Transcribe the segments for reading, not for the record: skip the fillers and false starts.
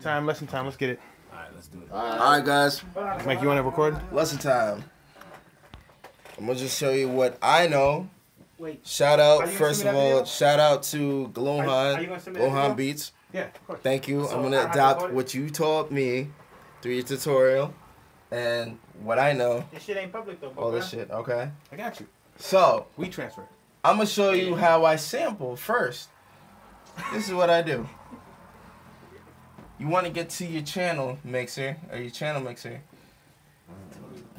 Lesson time. Let's get it. All right, let's do it. All right, guys. Mike, you want to record? Lesson time. I'm gonna just show you what I know. Wait. Shout out, first of all, shout out to Galvin Beats. Yeah, of course. Thank you. So I'm gonna adopt what you taught me through your tutorial and what I know. This shit ain't public though. All this shit, okay? I got you. So we transfer. I'm gonna show you how I sample first. This is what I do. You want to get to your channel mixer or your channel mixer.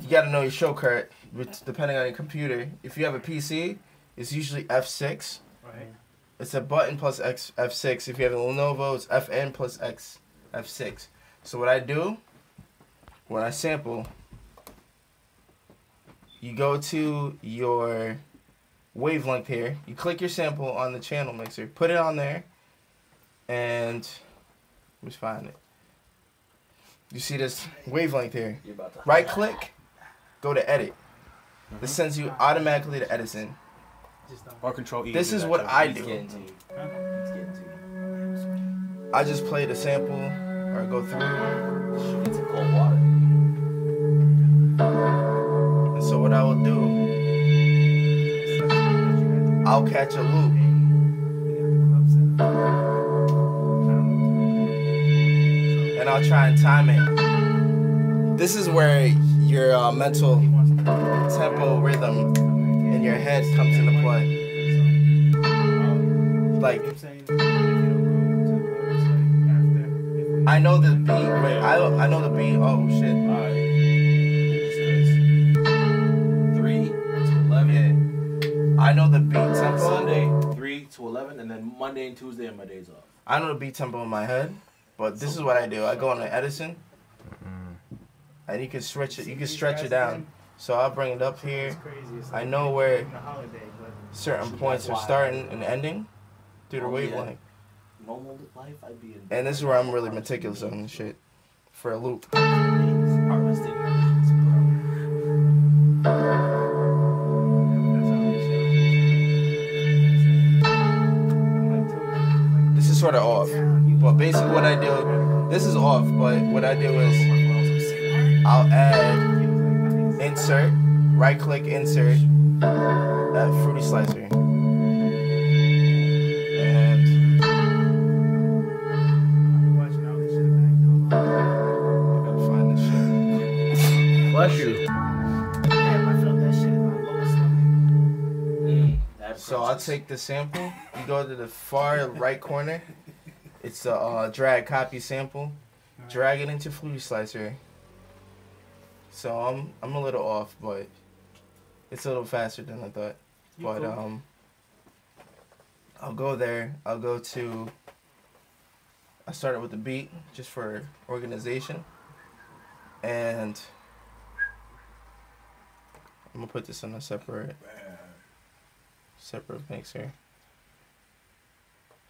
You gotta know your shortcut, which depending on your computer. If you have a PC, it's usually F6. Right. It's a button plus F6. If you have a Lenovo, it's FN plus F6. So what I do when I sample, you go to your wavelength here. You click your sample on the channel mixer, put it on there, and let's find it. You see this wavelength here. Right click, go to edit. This sends you automatically to Edison. Or control E. This is what I do. I just play the sample or go through. It's a cold water. And so what I will do, I'll catch a loop. And I'll try and time it. This is where your mental tempo rhythm in your head comes into play. Like, I know the beat. Wait, I know the beat. Oh shit! Alright. 3 to 11. Yeah. I know the beat tempo. Sunday 3 to 11, and then Monday and Tuesday are my days off. I know the beat tempo in my head, but this is what I do. I go on to Edison, and you can stretch it. You can stretch it down. So I'll bring it up here. I know where certain points are starting and ending through the wavelength. Normal life, I'd be in. And this is where I'm really meticulous on this shit for a loop. This is sort of off, but basically what I do, this is off, but what I do is I'll add insert, right click insert, that fruity slicer. Bless you. So I'll take the sample. You go to the far right corner. It's a drag copy sample. Drag it into Fruity Slicer. So I'm a little off, but it's a little faster than I thought. But I'll go there. I'll go to. I started with the beat just for organization, and I'm gonna put this on a separate mixer.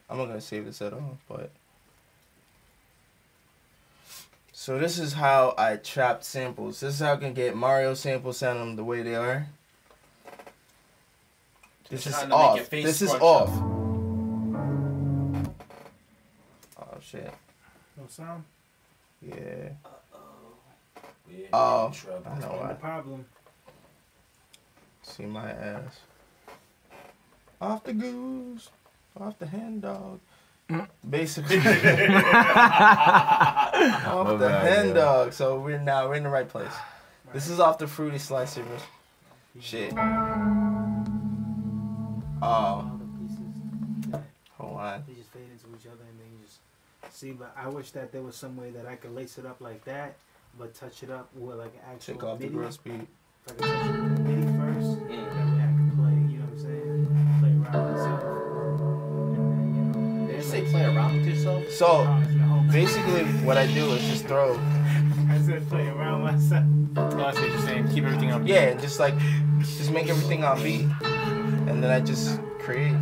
I'm not gonna save this at all, but so this is how I chopped samples. This is how I can get Mario samples sounding the way they are. This is off. This is off. Oh shit. No sound? Yeah. Yeah, Oh, trouble. I know why. Problem. See my ass. Off the goose. Off the hen dog. Basically. Off the hen dog. So we're in the right place. This is off the Fruity Slicer. Shit. Oh. Hold on. They just fade into each other and then you just see, but I wish that there was some way that I could lace it up like that, but touch it up with like an actual Take off MIDI. the grill speed. If I could touch it with the MIDI first, that way I could play, you know what I'm saying? Play around myself. And then, Did you say play around with yourself? So basically what I do is just throw. I said play around myself. Oh, that's what you're saying. Keep everything on beat. Yeah, just make everything on beat. And then I just create.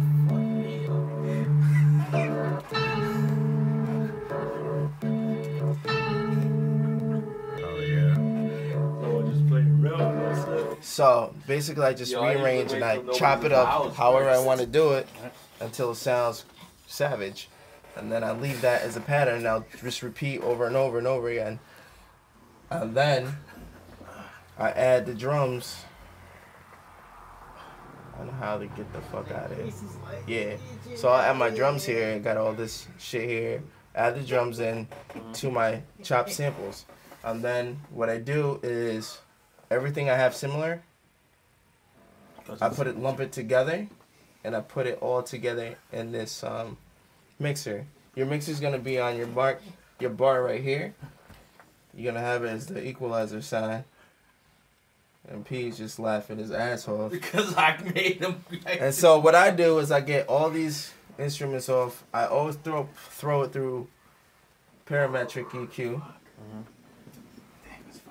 So basically I just rearrange and I chop it up however I want to do it until it sounds savage. and then I leave that as a pattern, and I'll just repeat over and over and over again. And then I add the drums. I don't know how to get the fuck out of here. Yeah. So I add my drums here and got all this shit here. Add the drums in to my chopped samples. And then what I do is everything I have similar, I put it, lump it together, and I put it all together in this mixer. Your mixer's gonna be on your bar right here. You're gonna have it as the equalizer sign. And P's just laughing his ass off. Because I made him. And so what I do is I get all these instruments off. I always throw it through parametric EQ.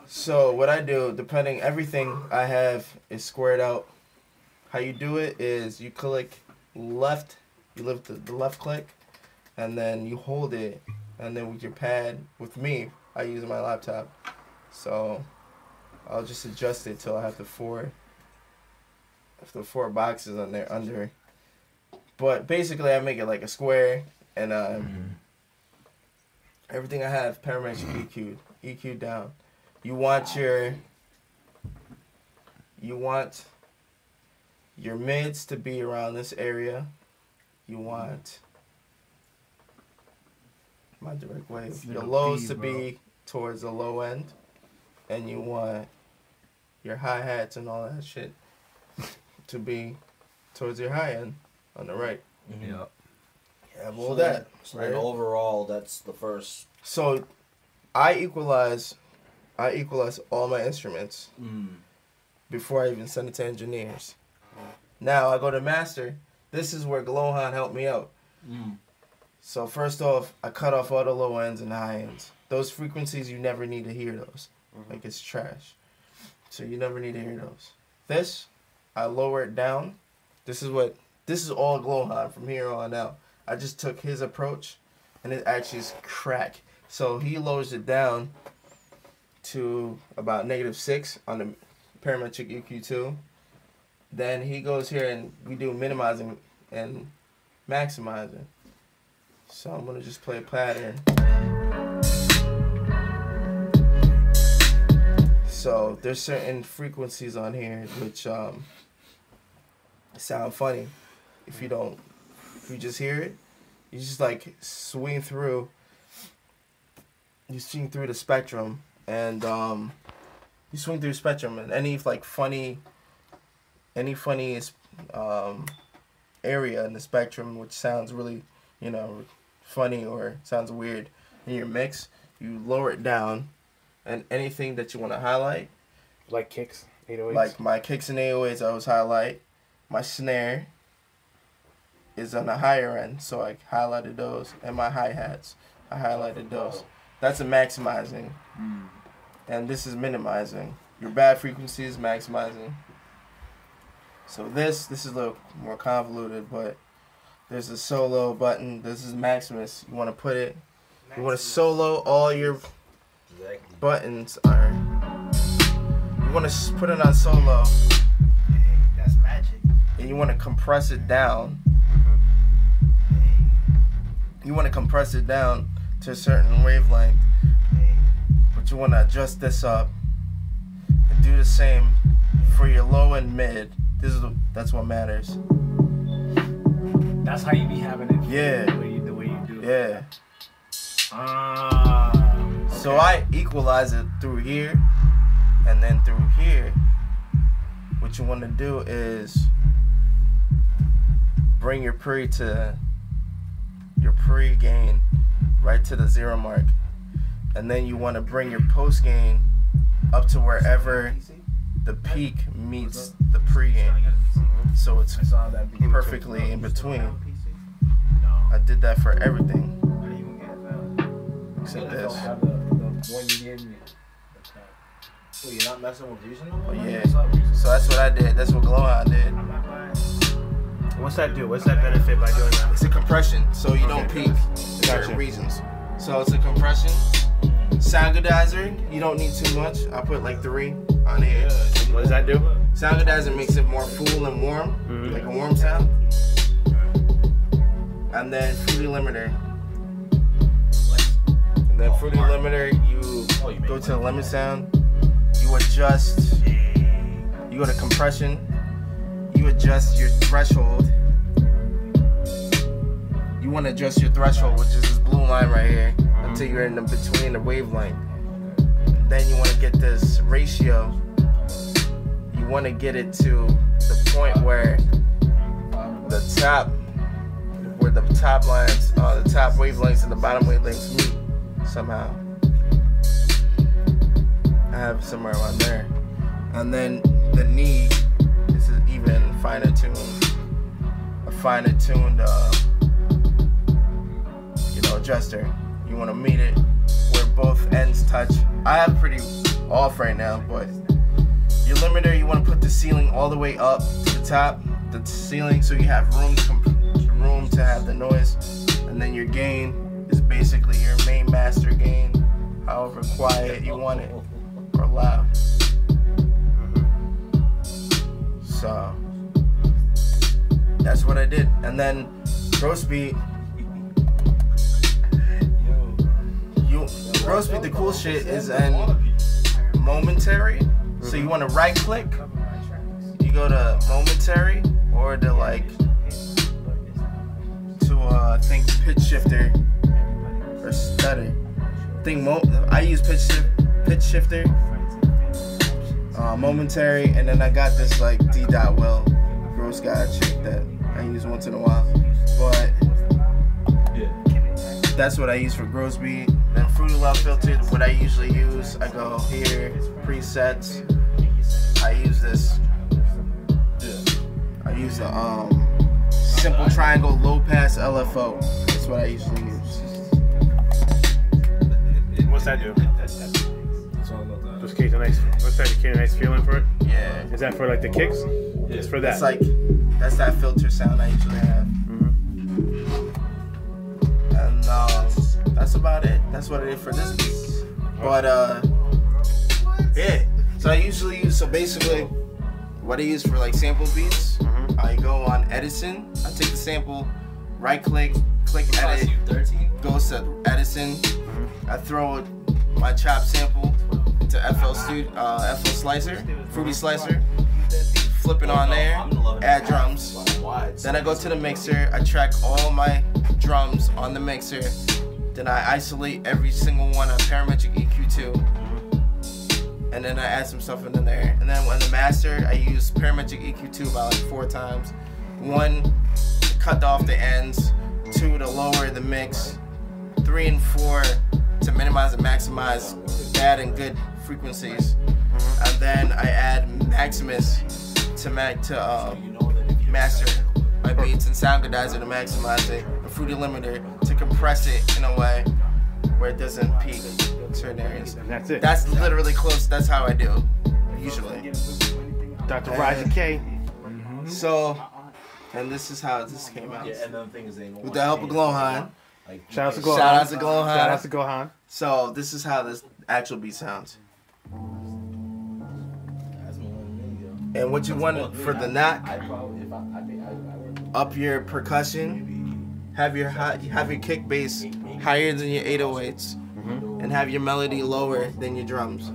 So what I do, depending, everything I have is squared out. How you do it is you click left, you lift the left click, and then you hold it, and then with your pad, with me, I use my laptop. So I'll just adjust it till I have the four boxes on there under. But basically, I make it like a square, and everything I have parametric EQ'd down. You want your mids to be around this area. You want my direct wave. Your lows to be towards the low end, and you want your hi-hats and all that shit to be towards your high end on the right. Mm-hmm. Yep. You have all that. So then overall, that's the first. So I equalize all my instruments before I even send it to engineers. Now I go to master. This is where Galvin helped me out. So first off, I cut off all the low ends and high ends. Those frequencies, you never need to hear those. Like, it's trash. So you never need to hear those. This, I lower it down. This is all Galvin from here on out. I just took his approach, and it actually is crack. So he lowers it down to about -6 on the parametric EQ2. Then he goes here and we do minimizing and maximizing. So I'm gonna just play a pattern. So there's certain frequencies on here which sound funny. If you just hear it, you just like swing through the spectrum, and you swing through the spectrum, and any funny area in the spectrum which sounds really, funny or sounds weird in your mix, you lower it down, and anything that you want to highlight, like kicks, 808s. like my kicks and 808s, I always highlight. My snare is on the higher end, so I highlighted those, and my hi-hats, I highlighted those. That's a maximizing, and this is minimizing. Your bad frequency is maximizing. So this is a little more convoluted, but there's a solo button. This is Maximus. You want to put it. You want to solo all your buttons. You want to put it on solo. That's magic. And you want to compress it down. You want to compress it down to a certain wavelength, but you want to adjust this up and do the same for your low and mid. That's what matters. That's how you be having it. Yeah. The way you do it. Yeah. Okay. So I equalize it through here and then through here. What you want to do is bring your pre gain right to the 0 mark, and then you want to bring your post gain up to wherever the peak meets the pre gain, so it's perfectly in between. I did that for everything except this. The one you gave me. Well, you're not messing with Reason? Oh yeah. So that's what I did. That's what Galvin did. What's that do? What's that benefit by doing that? It's a compression, so you don't peak for certain reasons. So it's a compression. Soundgoodizer, you don't need too much. I put like 3 on here. What does that do? Soundgoodizer makes it more full and warm, like a warm sound. And then Fruity Limiter Then fruity limiter, you go to the limit sound, you adjust, you go to compression, you adjust your threshold. You want to adjust your threshold, which is this blue line right here, until you're in the between the wavelength. Then you want to get this ratio. You want to get it to the point where the top lines, the top wavelengths and the bottom wavelengths meet somehow. I have somewhere around there. And then the knee, this is even finer tuned, a finer tuned, adjuster. You want to meet it where both ends touch. I have pretty off right now, but your limiter, you want to put the ceiling all the way up to the top, the ceiling, so you have room to have the noise. And then your gain is basically your main master gain, however quiet you want it or loud. So that's what I did. And then gross beat. Gross beat, the cool shit is in momentary. So you want to right click, you go to momentary, or to I think pitch shifter or stutter. I use pitch shifter, momentary, and then I got this D dot well gross guide shit that I use once in a while. But that's what I use for gross beat. Then Fruity Love filtered, what I usually use, I go here, presets. I use this. I use the simple triangle low pass LFO. That's what I usually use. What's that do? Just create a nice. What's that? Create a nice feeling for it. Yeah. Is that for the kicks? Yeah. It's for that. That's that filter sound I usually have. And that's about it. That's what I did for this piece. But yeah. So I usually use, basically what I use for sample beats, I go on Edison, I take the sample, right click edit, goes to Edison, I throw my chop sample into FL Slicer, Fruity Slicer, flip it on there, add drums. Then I go to the mixer, I track all my drums on the mixer, then I isolate every single one on parametric EQ2, and then I add some stuff in there. And then on the master, I use parametric EQ2 about 4 times. 1 to cut off the ends, 2 to lower the mix, 3 and 4 to minimize and maximize bad and good frequencies. And then I add Maximus to master my beats, and Soundgoodizer to maximize it, and Fruity Limiter to compress it in a way where it doesn't peak in certain areas. And that's it. That's literally close. That's how I do, usually. Dr. Raisi K. So, and this is how this came out. Yeah, and the thing is, with the help of Glowhan. Shout out to Glowhan. Shout out to Glowhan. So this is how this actual beat sounds. And what you want for the knock, up your percussion, have your kick bass higher than your 808s, and have your melody lower than your drums.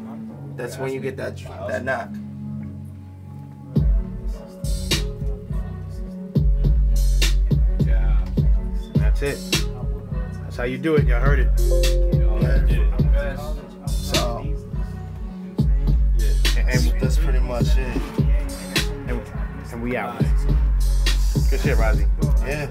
That's when you get that knock. That's it. That's how you do it. Y'all heard it. So, and that's pretty much it. And we out. Good shit, Raisi. Yeah.